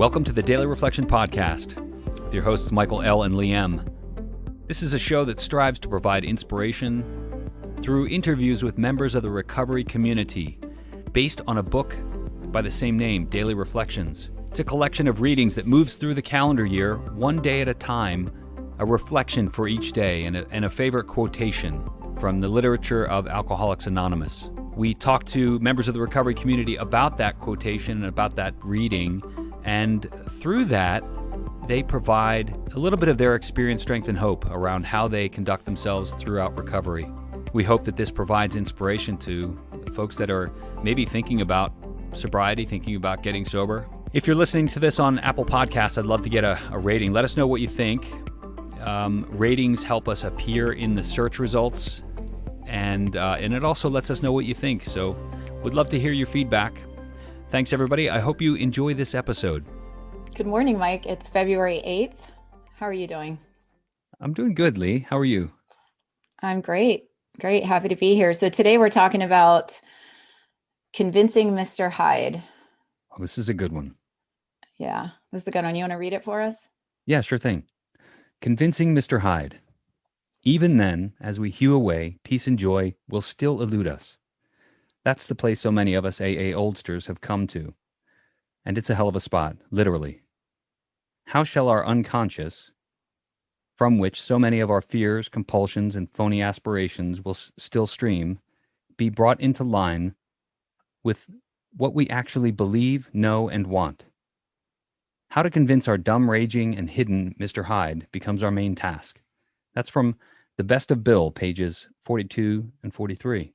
Welcome to the Daily Reflection Podcast with your hosts Michael L. and Lee M. This is a show that strives to provide inspiration through interviews with members of the recovery community based on a book by the same name, Daily Reflections. It's a collection of readings that moves through the calendar year, one day at a time, a reflection for each day, and a favorite quotation from the literature of Alcoholics Anonymous. We talk to members of the recovery community about that quotation and about that reading, and through that, they provide a little bit of their experience, strength, and hope around how they conduct themselves throughout recovery. We hope that this provides inspiration to folks that are maybe thinking about sobriety, thinking about getting sober. If you're listening to this on Apple Podcasts, I'd love to get a rating. Let us know what you think. Ratings help us appear in the search results, and it also lets us know what you think. So we'd love to hear your feedback. Thanks, everybody. I hope you enjoy this episode. Good morning, Mike. It's February 8th. How are you doing? I'm doing good, Lee. How are you? I'm great. Great. Happy to be here. So today we're talking about convincing Mr. Hyde. Oh, this is a good one. Yeah, this is a good one. You want to read it for us? Yeah, sure thing. Convincing Mr. Hyde. Even then, as we hew away, peace and joy will still elude us. That's the place so many of us AA oldsters have come to. And it's a hell of a spot, literally. How shall our unconscious, from which so many of our fears, compulsions, and phony aspirations will still stream, be brought into line with what we actually believe, know, and want? How to convince our dumb, raging, and hidden Mr. Hyde becomes our main task. That's from The Best of Bill, pages 42 and 43.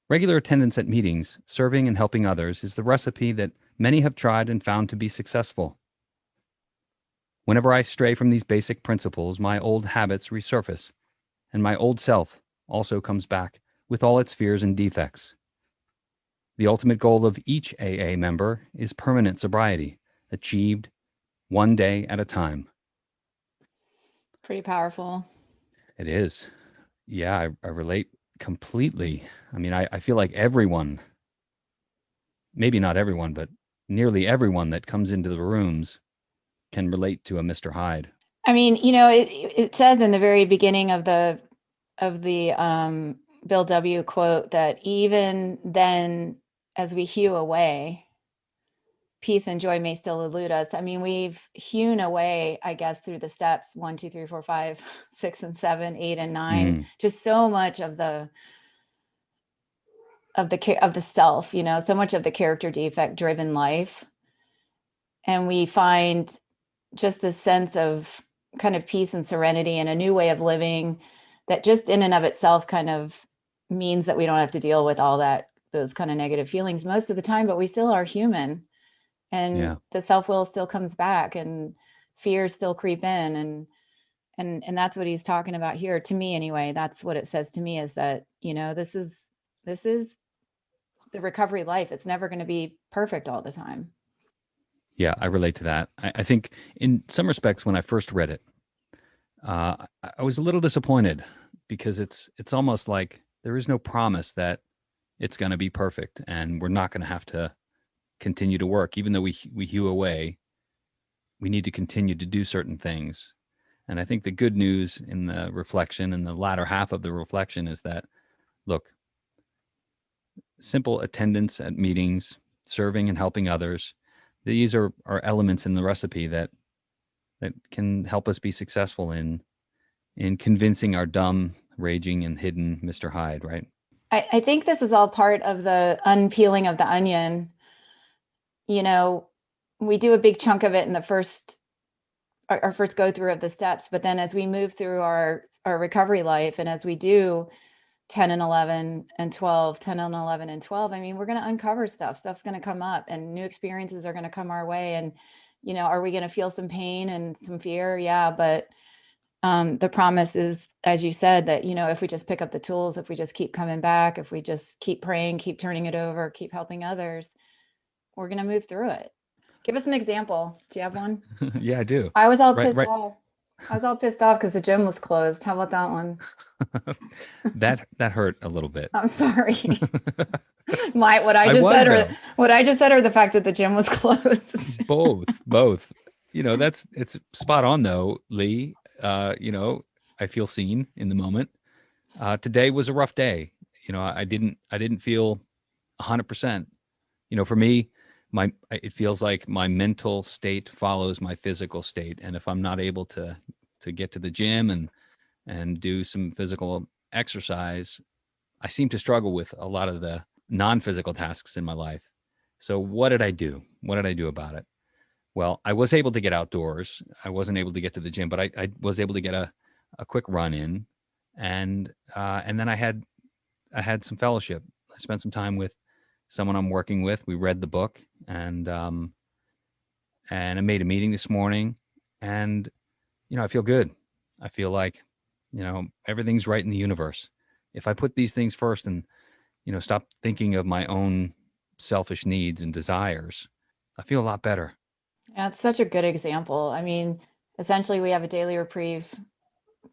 Regular attendance at meetings, serving and helping others, is the recipe that many have tried and found to be successful. Whenever I stray from these basic principles, my old habits resurface, and my old self also comes back with all its fears and defects. The ultimate goal of each AA member is permanent sobriety, achieved one day at a time. Pretty powerful. It is. Yeah, I relate completely. I mean, I feel like everyone, maybe not everyone, but nearly everyone that comes into the rooms can relate to a Mr. Hyde. I mean, it says in the very beginning of the Bill W. quote that even then, as we hew away, peace and joy may still elude us. I mean, we've hewn away, I guess, through the steps 1, 2, 3, 4, 5, 6, and 7, 8, and 9. Just so much of the self, so much of the character defect driven life. And we find just this sense of kind of peace and serenity and a new way of living that just in and of itself kind of means that we don't have to deal with all those kind of negative feelings most of the time, but we still are human. And the self-will still comes back and fears still creep in. And that's what he's talking about here. To me, anyway, that's what it says to me, is that, this is the recovery life. It's never going to be perfect all the time. Yeah, I relate to that. I think in some respects, when I first read it, I was a little disappointed because it's almost like there is no promise that it's going to be perfect and we're not going to have to continue to work. Even though we hew away, we need to continue to do certain things. And I think the good news in the reflection, in the latter half of the reflection, is that, look, simple attendance at meetings, serving and helping others, these are elements in the recipe that can help us be successful in convincing our dumb, raging, and hidden Mr. Hyde, right? I think this is all part of the unpeeling of the onion. We do a big chunk of it in our first go through of the steps, but then as we move through our recovery life, and as we do 10 and 11 and 12, 10 and 11 and 12, I mean, we're going to uncover stuff's going to come up and new experiences are going to come our way. And, are we going to feel some pain and some fear? Yeah. But the promise is, as you said, that, if we just pick up the tools, if we just keep coming back, if we just keep praying, keep turning it over, keep helping others, we're going to move through it. Give us an example. Do you have one? Yeah, I do. I was all pissed off. I was all pissed off because the gym was closed. How about that one? That hurt a little bit. I'm sorry. What I I just was said, though. or the fact that the gym was closed. Both. It's spot on though, Lee. I feel seen in the moment. Today was a rough day. I didn't feel 100%. For me, it feels like my mental state follows my physical state, and if I'm not able to get to the gym and do some physical exercise, I seem to struggle with a lot of the non-physical tasks in my life. So what did I do? What did I do about it? Well, I was able to get outdoors. I wasn't able to get to the gym, but I was able to get a quick run in, and then I had some fellowship. I spent some time with someone I'm working with. We read the book, and I made a meeting this morning, and I feel good. I feel like everything's right in the universe. If I put these things first and stop thinking of my own selfish needs and desires, I feel a lot better. Yeah, it's such a good example. I mean, essentially, we have a daily reprieve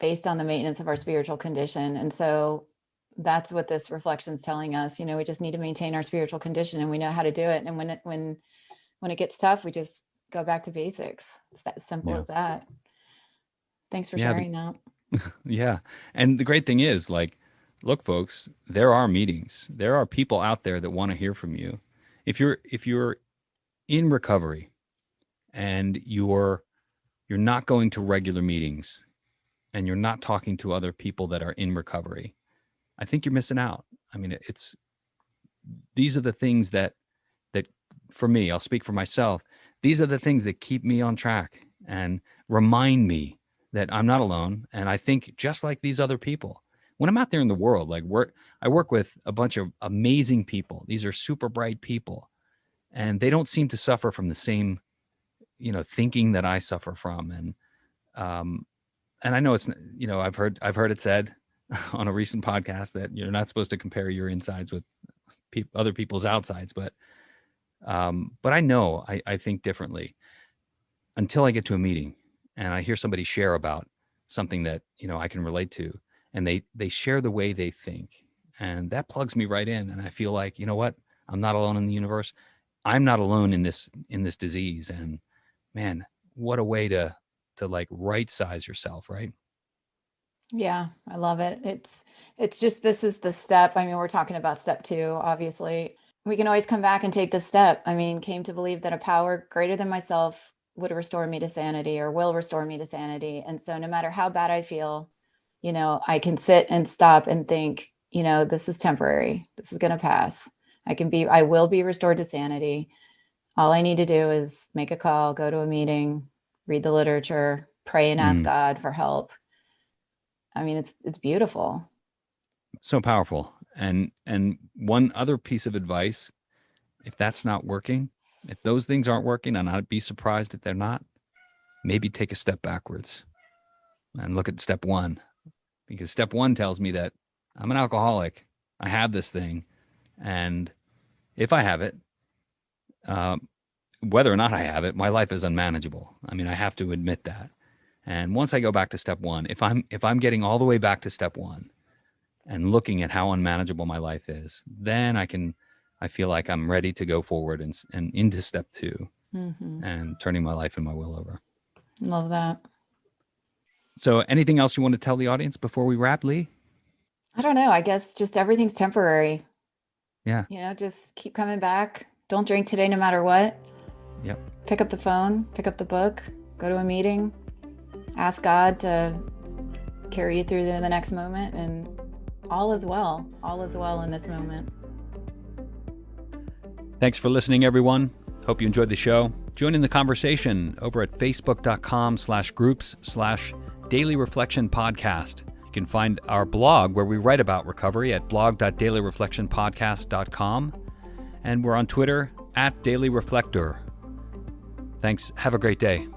based on the maintenance of our spiritual condition. And so that's what this reflection is telling us. We just need to maintain our spiritual condition, and we know how to do it. And when it gets tough, we just go back to basics. It's that simple Yeah. as that. Thanks for Yeah. sharing that. Yeah. And the great thing is, like, look, folks, there are meetings. There are people out there that want to hear from you. If you're in recovery and you're not going to regular meetings and you're not talking to other people that are in recovery, I think you're missing out. I mean, these are the things that for me, I'll speak for myself. These are the things that keep me on track and remind me that I'm not alone. And I think just like these other people, when I'm out there in the world, I work with a bunch of amazing people. These are super bright people, and they don't seem to suffer from the same, thinking that I suffer from. Um, and I know I've heard it said on a recent podcast that you're not supposed to compare your insides with other people's outsides, but I know I think differently until I get to a meeting and I hear somebody share about something that I can relate to, and they share the way they think, and that plugs me right in, and I feel like, you know what, I'm not alone in the universe. I'm not alone in this disease, and man, what a way to like right size yourself, right? Yeah, I love it. It's just, this is the step. I mean, we're talking about step 2, obviously. We can always come back and take this step. I mean, came to believe that a power greater than myself would restore me to sanity, or will restore me to sanity. And so no matter how bad I feel, I can sit and stop and think, this is temporary. This is going to pass. I will be restored to sanity. All I need to do is make a call, go to a meeting, read the literature, pray and ask Mm, God for help. I mean, it's beautiful. so powerful. And one other piece of advice, if that's not working, if those things aren't working, and I'd be surprised if they're not, maybe take a step backwards and look at step 1, because step 1 tells me that I'm an alcoholic. I have this thing, and if I have it, uh, whether or not I have it, my life is unmanageable. I mean, I have to admit that. And once I go back to step 1, if I'm getting all the way back to step 1 and looking at how unmanageable my life is, then I feel like I'm ready to go forward and into step 2 Hmm. and turning my life and my will over. Love that. So, anything else you want to tell the audience before we wrap, Lee? I don't know. I guess just everything's temporary. Yeah. Just keep coming back. Don't drink today, no matter what. Yep. Pick up the phone, pick up the book, go to a meeting, ask God to carry you through the next moment, and all is well. All is well in this moment. Thanks for listening, everyone. Hope you enjoyed the show. Join in the conversation over at facebook.com/groups/Daily Reflection Podcast. You can find our blog where we write about recovery at blog.dailyreflectionpodcast.com. And we're on Twitter @DailyReflector. Thanks. Have a great day.